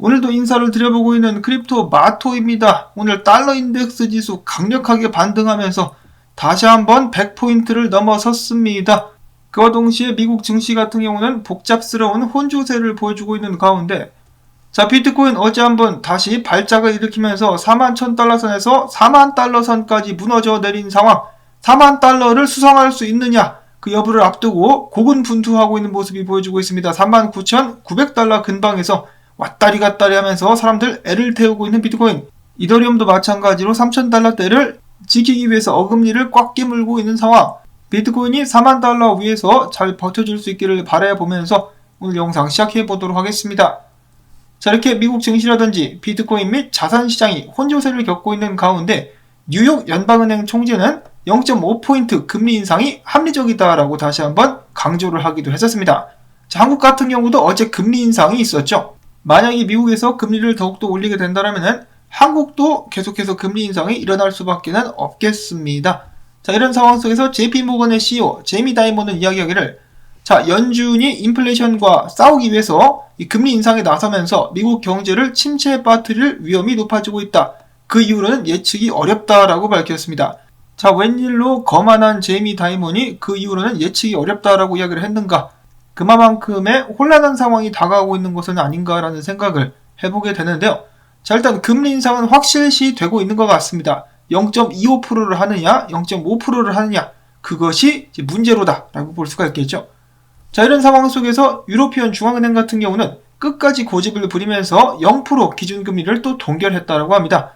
오늘도 인사를 드려보고 있는 크립토 마토입니다. 오늘 달러 인덱스 지수 강력하게 반등하면서 다시 한번 100포인트를 넘어섰습니다. 그와 동시에 미국 증시 같은 경우는 복잡스러운 혼조세를 보여주고 있는 가운데 비트코인 어제 한번 다시 발작을 일으키면서 41,000달러 선에서 40,000달러 선까지 무너져 내린 상황, 40,000달러를 수성할 수 있느냐, 그 여부를 앞두고 고군분투하고 있는 모습이 보여주고 있습니다. 39,900달러 근방에서 왔다리 갔다리 하면서 사람들 애를 태우고 있는 비트코인, 이더리움도 마찬가지로 3,000달러대를 지키기 위해서 어금니를 꽉 깨물고 있는 상황, 비트코인이 40,000달러 위에서 잘 버텨줄 수 있기를 바라보면서 오늘 영상 시작해 보도록 하겠습니다. 이렇게 미국 증시라든지 비트코인 및 자산시장이 혼조세를 겪고 있는 가운데 뉴욕 연방은행 총재는 0.5포인트 금리 인상이 합리적이다라고 다시 한번 강조를 하기도 했었습니다. 한국 같은 경우도 어제 금리 인상이 있었죠. 만약에 미국에서 금리를 더욱더 올리게 된다면 한국도 계속해서 금리 인상이 일어날 수밖에 없겠습니다. 이런 상황 속에서 JP모건의 CEO 제이미 다이먼은 이야기하기를 연준이 인플레이션과 싸우기 위해서 이 금리 인상에 나서면서 미국 경제를 침체에 빠뜨릴 위험이 높아지고 있다. 그 이후로는 예측이 어렵다라고 밝혔습니다. 웬일로 거만한 제이미 다이먼이 그 이후로는 예측이 어렵다라고 이야기를 했는가? 그만큼의 혼란한 상황이 다가오고 있는 것은 아닌가라는 생각을 해보게 되는데요. 일단 금리 인상은 확실시 되고 있는 것 같습니다. 0.25%를 하느냐, 0.5%를 하느냐, 그것이 문제로다라고 볼 수가 있겠죠. 이런 상황 속에서 유로피언 중앙은행 같은 경우는 끝까지 고집을 부리면서 0% 기준금리를 또 동결했다라고 합니다.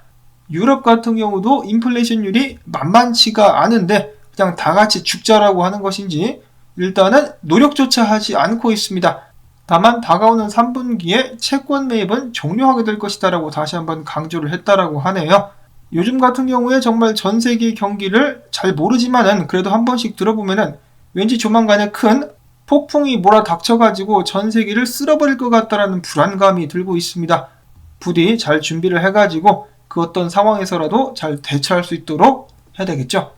유럽 같은 경우도 인플레이션율이 만만치가 않은데 그냥 다 같이 죽자라고 하는 것인지 일단은 노력조차 하지 않고 있습니다. 다만 다가오는 3분기에 채권 매입은 종료하게 될 것이다 라고 다시 한번 강조를 했다라고 하네요. 요즘 같은 경우에 정말 전 세계 경기를 잘 모르지만은 그래도 한 번씩 들어보면은 왠지 조만간에 큰 폭풍이 몰아닥쳐가지고 전 세계를 쓸어버릴 것 같다라는 불안감이 들고 있습니다. 부디 잘 준비를 해가지고 그 어떤 상황에서라도 잘 대처할 수 있도록 해야 되겠죠.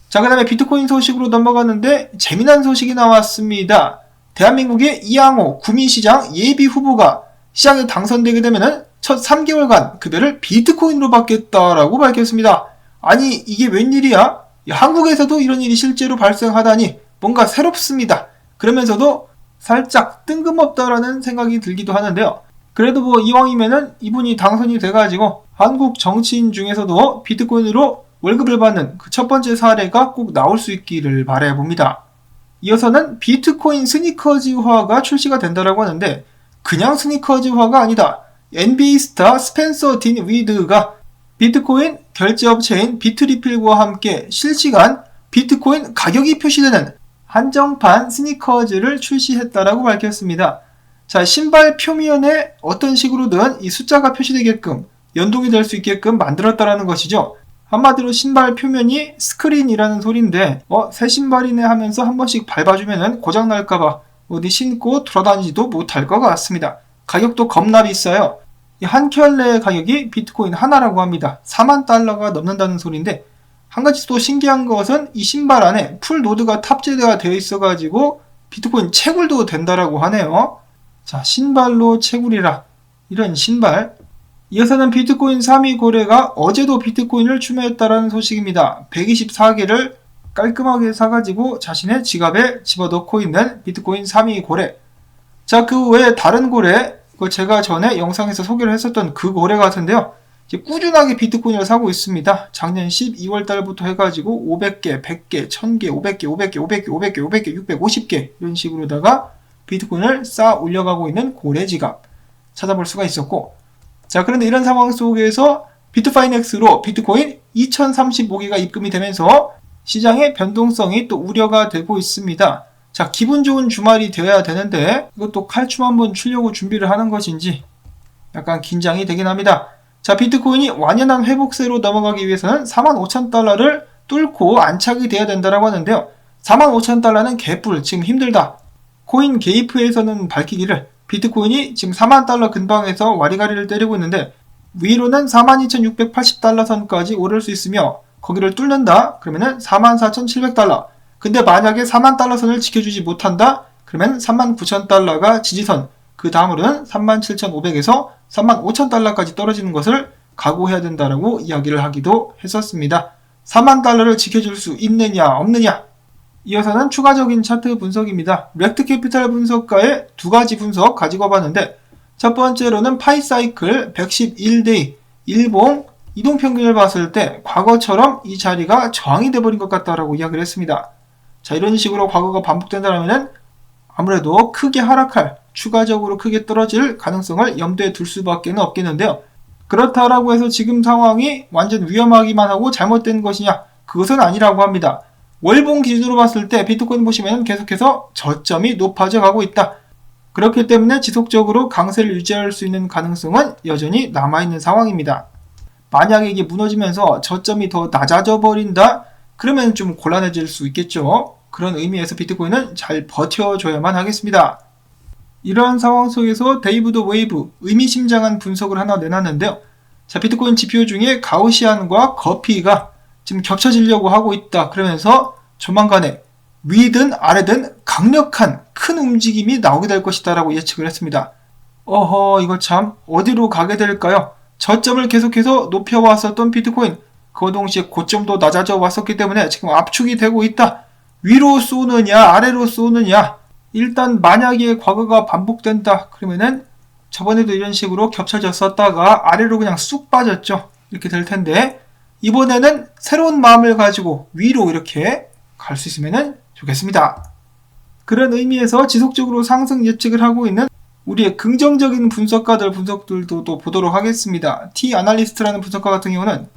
그 다음에 비트코인 소식으로 넘어가는데 재미난 소식이 나왔습니다. 대한민국의 이양호 구민시장 예비 후보가 시장에 당선되게 되면 첫 3개월간 급여를 비트코인으로 받겠다라고 밝혔습니다. 아니 이게 웬일이야? 한국에서도 이런 일이 실제로 발생하다니 뭔가 새롭습니다. 그러면서도 살짝 뜬금없다라는 생각이 들기도 하는데요. 그래도 이왕이면은 이분이 당선이 돼가지고 한국 정치인 중에서도 비트코인으로 월급을 받는 그 첫 번째 사례가 꼭 나올 수 있기를 바라봅니다. 이어서는 비트코인 스니커즈화가 출시가 된다라고 하는데 그냥 스니커즈화가 아니다. NBA 스타 스펜서 딘 위드가 비트코인 결제업체인 비트리필과 함께 실시간 비트코인 가격이 표시되는 한정판 스니커즈를 출시했다라고 밝혔습니다. 신발 표면에 어떤 식으로든 이 숫자가 표시되게끔 연동이 될 수 있게끔 만들었다라는 것이죠. 한마디로 신발 표면이 스크린이라는 소리인데 새 신발이네 하면서 한 번씩 밟아주면 고장날까봐 어디 신고 돌아다니지도 못할 것 같습니다. 가격도 겁나 비싸요. 한 켤레의 가격이 비트코인 하나라고 합니다. 40,000달러가 넘는다는 소리인데 한 가지 또 신기한 것은 이 신발 안에 풀 노드가 탑재가 되어 있어가지고 비트코인 채굴도 된다라고 하네요. 신발로 채굴이라 이런 신발. 이어서는 비트코인 3위 고래가 어제도 비트코인을 추모했다라는 소식입니다. 124개를 깔끔하게 사가지고 자신의 지갑에 집어넣고 있는 비트코인 3위 고래. 그 외에 다른 고래, 제가 전에 영상에서 소개를 했었던 그 고래 같은데요. 꾸준하게 비트코인을 사고 있습니다. 작년 12월 달부터 해가지고 500개, 100개, 1000개, 500개, 500개, 500개, 500개, 500개, 650개 이런 식으로다가 비트코인을 쌓아 올려가고 있는 고래 지갑 찾아볼 수가 있었고 그런데 이런 상황 속에서 비트파이넥스로 비트코인 2035개가 입금이 되면서 시장의 변동성이 또 우려가 되고 있습니다. 기분 좋은 주말이 되어야 되는데 이것도 칼춤 한번 추려고 준비를 하는 것인지 약간 긴장이 되긴 합니다. 비트코인이 완연한 회복세로 넘어가기 위해서는 45,000달러를 뚫고 안착이 돼야 된다고 하는데요. 45,000달러는 개뿔, 지금 힘들다. 코인 게이프에서는 밝히기를 비트코인이 지금 40,000달러 근방에서 와리가리를 때리고 있는데 위로는 42,680달러 선까지 오를 수 있으며 거기를 뚫는다? 그러면은 44,700달러. 근데 만약에 40,000달러 선을 지켜주지 못한다? 그러면 39,000달러가 지지선, 그 다음으로는 37,500에서 35,000달러까지 떨어지는 것을 각오해야 된다라고 이야기를 하기도 했었습니다. 4만 달러를 지켜줄 수 있느냐 없느냐. 이어서는 추가적인 차트 분석입니다. 렉트 캐피탈 분석가의 두 가지 분석 가지고 와봤는데, 첫 번째로는 파이사이클 111데이 일봉 이동평균을 봤을 때 과거처럼 이 자리가 저항이 돼버린 것 같다라고 이야기를 했습니다. 자, 이런 식으로 과거가 반복된다면 아무래도 크게 하락할, 추가적으로 크게 떨어질 가능성을 염두에 둘 수밖에 없겠는데요. 그렇다라고 해서 지금 상황이 완전 위험하기만 하고 잘못된 것이냐? 그것은 아니라고 합니다. 월봉 기준으로 봤을 때 비트코인 보시면 계속해서 저점이 높아져 가고 있다. 그렇기 때문에 지속적으로 강세를 유지할 수 있는 가능성은 여전히 남아있는 상황입니다. 만약에 이게 무너지면서 저점이 더 낮아져 버린다? 그러면 좀 곤란해질 수 있겠죠. 그런 의미에서 비트코인은 잘 버텨줘야만 하겠습니다. 이러한 상황 속에서 데이브 더 웨이브 의미심장한 분석을 하나 내놨는데요. 자, 비트코인 지표 중에 가우시안과 거피가 지금 겹쳐지려고 하고 있다. 그러면서 조만간에 위든 아래든 강력한 큰 움직임이 나오게 될 것이다 라고 예측을 했습니다. 이거 참 어디로 가게 될까요? 저점을 계속해서 높여왔었던 비트코인, 그 동시에 고점도 낮아져 왔었기 때문에 지금 압축이 되고 있다. 위로 쏘느냐 아래로 쏘느냐. 일단 만약에 과거가 반복된다 그러면은 저번에도 이런 식으로 겹쳐졌었다가 아래로 그냥 쑥 빠졌죠. 이렇게 될 텐데, 이번에는 새로운 마음을 가지고 위로 이렇게 갈 수 있으면 좋겠습니다. 그런 의미에서 지속적으로 상승 예측을 하고 있는 우리의 긍정적인 분석가들 분석들도 또 보도록 하겠습니다. T-아날리스트라는 분석가 같은 경우는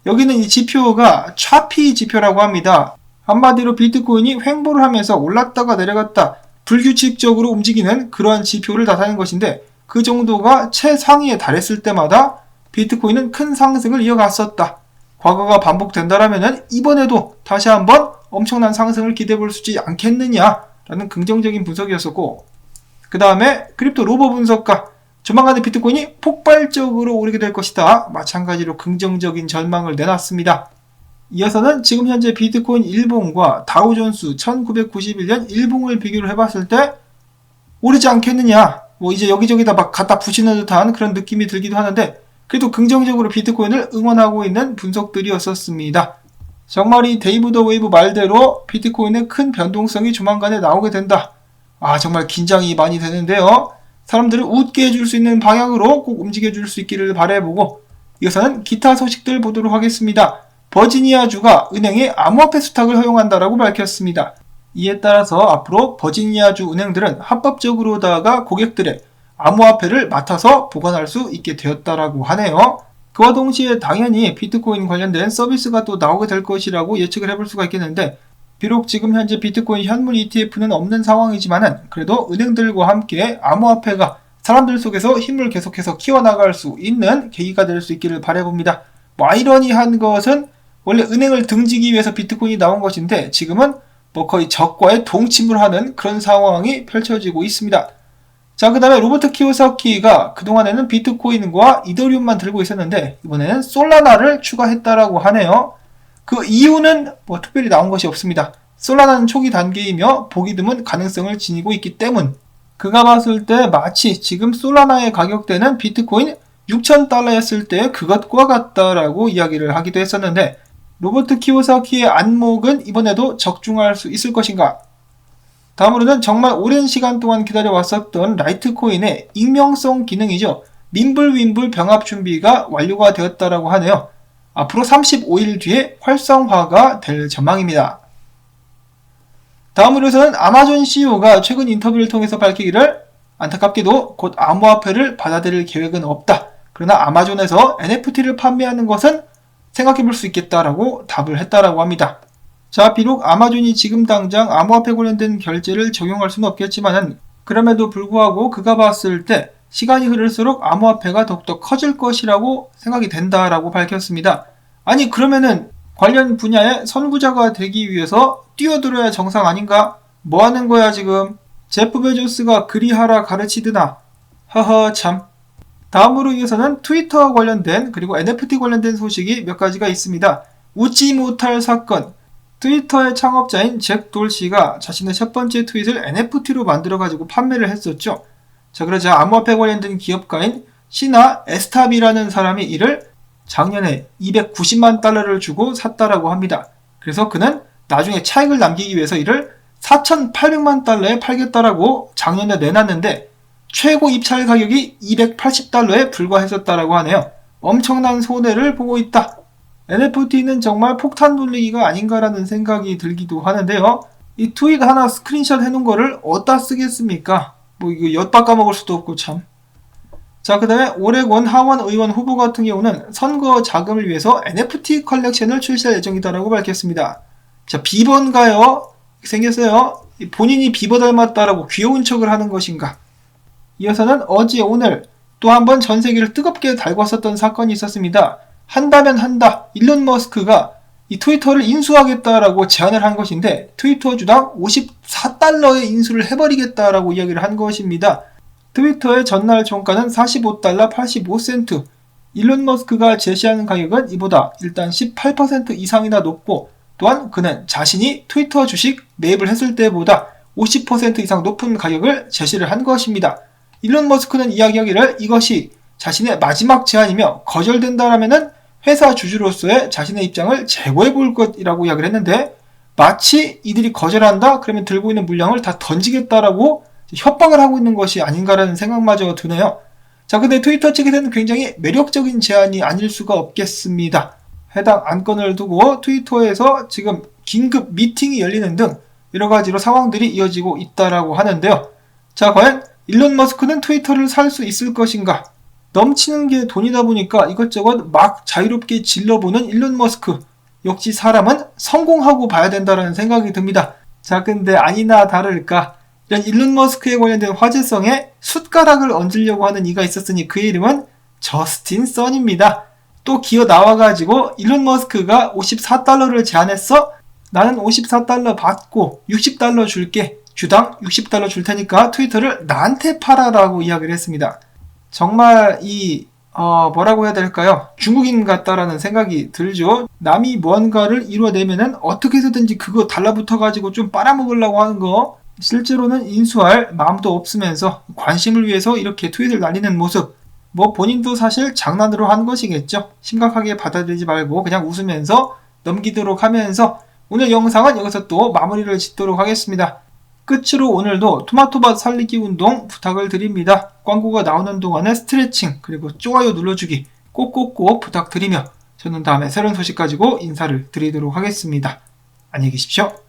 여기는 이 지표가 차피 지표라고 합니다. 한마디로 비트코인이 횡보를 하면서 올랐다가 내려갔다 불규칙적으로 움직이는 그러한 지표를 나타내는 것인데, 그 정도가 최상위에 달했을 때마다 비트코인은 큰 상승을 이어갔었다. 과거가 반복된다라면 이번에도 다시 한번 엄청난 상승을 기대해 볼 수 있지 않겠느냐라는 긍정적인 분석이었었고, 그 다음에 크립토 로버 분석가, 조만간에 비트코인이 폭발적으로 오르게 될 것이다. 마찬가지로 긍정적인 전망을 내놨습니다. 이어서는 지금 현재 비트코인 일봉과 다우존스 1991년 일봉을 비교를 해봤을 때 오르지 않겠느냐, 이제 여기저기다 막 갖다 붙이는 듯한 그런 느낌이 들기도 하는데, 그래도 긍정적으로 비트코인을 응원하고 있는 분석들이었었습니다. 정말 이 데이브 더 웨이브 말대로 비트코인의 큰 변동성이 조만간에 나오게 된다. 정말 긴장이 많이 되는데요. 사람들을 웃게 해줄 수 있는 방향으로 꼭 움직여줄 수 있기를 바라보고, 이어서는 기타 소식들 보도록 하겠습니다. 버지니아주가 은행에 암호화폐 수탁을 허용한다라고 밝혔습니다. 이에 따라서 앞으로 버지니아주 은행들은 합법적으로다가 고객들의 암호화폐를 맡아서 보관할 수 있게 되었다라고 하네요. 그와 동시에 당연히 비트코인 관련된 서비스가 또 나오게 될 것이라고 예측을 해볼 수가 있겠는데, 비록 지금 현재 비트코인 현물 ETF는 없는 상황이지만은 그래도 은행들과 함께 암호화폐가 사람들 속에서 힘을 계속해서 키워나갈 수 있는 계기가 될 수 있기를 바라봅니다. 아이러니한 것은 원래 은행을 등지기 위해서 비트코인이 나온 것인데, 지금은 거의 적과의 동침을 하는 그런 상황이 펼쳐지고 있습니다. 자, 그 다음에 로버트 키오사키가 그동안에는 비트코인과 이더리움만 들고 있었는데 이번에는 솔라나를 추가했다라고 하네요. 그 이유는 특별히 나온 것이 없습니다. 솔라나는 초기 단계이며 보기 드문 가능성을 지니고 있기 때문. 그가 봤을 때 마치 지금 솔라나의 가격대는 비트코인 6,000달러였을 때 그것과 같다라고 이야기를 하기도 했었는데, 로버트 키오사키의 안목은 이번에도 적중할 수 있을 것인가? 다음으로는 정말 오랜 시간 동안 기다려왔었던 라이트코인의 익명성 기능이죠. 민불윈불 병합 준비가 완료가 되었다라고 하네요. 앞으로 35일 뒤에 활성화가 될 전망입니다. 다음으로서는 아마존 CEO가 최근 인터뷰를 통해서 밝히기를, 안타깝게도 곧 암호화폐를 받아들일 계획은 없다. 그러나 아마존에서 NFT를 판매하는 것은 생각해볼 수 있겠다라고 답을 했다라고 합니다. 자, 비록 아마존이 지금 당장 암호화폐 관련된 결제를 적용할 수는 없겠지만은 그럼에도 불구하고 그가 봤을 때 시간이 흐를수록 암호화폐가 더욱더 커질 것이라고 생각이 된다라고 밝혔습니다. 아니, 그러면은 관련 분야의 선구자가 되기 위해서 뛰어들어야 정상 아닌가? 뭐 하는 거야 지금? 제프 베조스가 그리하라 가르치드나? 허허 참. 다음으로 이어서는 트위터와 관련된 그리고 NFT 관련된 소식이 몇 가지가 있습니다. 웃지 못할 사건. 트위터의 창업자인 잭 돌시가 자신의 첫 번째 트윗을 NFT로 만들어가지고 판매를 했었죠. 자, 그러자 암호화폐 관련된 기업가인 시나 에스탑이라는 사람이 이를 작년에 290만 달러를 주고 샀다라고 합니다. 그래서 그는 나중에 차익을 남기기 위해서 이를 4,800만 달러에 팔겠다라고 작년에 내놨는데 최고 입찰 가격이 280달러에 불과했었다라고 하네요. 엄청난 손해를 보고 있다. NFT는 정말 폭탄 돌리기가 아닌가라는 생각이 들기도 하는데요. 이 트윗 하나 스크린샷 해놓은 거를 어디다 쓰겠습니까? 뭐 이거 엿 바꿔먹을 수도 없고 참. 자, 그 다음에 오레곤 하원 의원 후보 같은 경우는 선거 자금을 위해서 NFT 컬렉션을 출시할 예정이다라고 밝혔습니다. 자, 비번가요? 생겼어요. 본인이 비버 닮았다라고 귀여운 척을 하는 것인가? 이어서는 어제 오늘 또 한 번 전 세계를 뜨겁게 달궜었던 사건이 있었습니다. 한다면 한다. 일론 머스크가 이 트위터를 인수하겠다라고 제안을 한 것인데 트위터 주당 54달러의 인수를 해버리겠다라고 이야기를 한 것입니다. 트위터의 전날 종가는 45달러 85센트. 일론 머스크가 제시하는 가격은 이보다 일단 18% 이상이나 높고 또한 그는 자신이 트위터 주식 매입을 했을 때보다 50% 이상 높은 가격을 제시를 한 것입니다. 일론 머스크는 이야기하기를 이것이 자신의 마지막 제안이며 거절된다라면은 회사 주주로서의 자신의 입장을 재고해 볼 것이라고 이야기를 했는데 마치 이들이 거절한다? 그러면 들고 있는 물량을 다 던지겠다라고 협박을 하고 있는 것이 아닌가라는 생각마저 드네요. 자, 근데 트위터 측에서는 굉장히 매력적인 제안이 아닐 수가 없겠습니다. 해당 안건을 두고 트위터에서 지금 긴급 미팅이 열리는 등 여러 가지로 상황들이 이어지고 있다라고 하는데요. 자, 과연 일론 머스크는 트위터를 살 수 있을 것인가? 넘치는 게 돈이다 보니까 이것저것 막 자유롭게 질러보는 일론 머스크. 역시 사람은 성공하고 봐야 된다는 생각이 듭니다. 자, 근데 아니나 다를까 이런 일론 머스크에 관련된 화제성에 숟가락을 얹으려고 하는 이가 있었으니 그의 이름은 저스틴 선입니다. 또 기어 나와가지고 일론 머스크가 54달러를 제안했어? 나는 54달러 받고 60달러 줄게. 주당 60달러 줄 테니까 트위터를 나한테 팔아라고 이야기를 했습니다. 정말 뭐라고 해야 될까요? 중국인 같다라는 생각이 들죠. 남이 뭔가를 이뤄내면은 어떻게 해서든지 그거 달라붙어가지고 좀 빨아먹으려고 하는 거 실제로는 인수할 마음도 없으면서 관심을 위해서 이렇게 트윗을 날리는 모습 뭐 본인도 사실 장난으로 한 것이겠죠. 심각하게 받아들이지 말고 그냥 웃으면서 넘기도록 하면서 오늘 영상은 여기서 또 마무리를 짓도록 하겠습니다. 끝으로 오늘도 토마토밭 살리기 운동 부탁을 드립니다. 광고가 나오는 동안에 스트레칭 그리고 좋아요 눌러주기 꼭꼭꼭 부탁드리며 저는 다음에 새로운 소식 가지고 인사를 드리도록 하겠습니다. 안녕히 계십시오.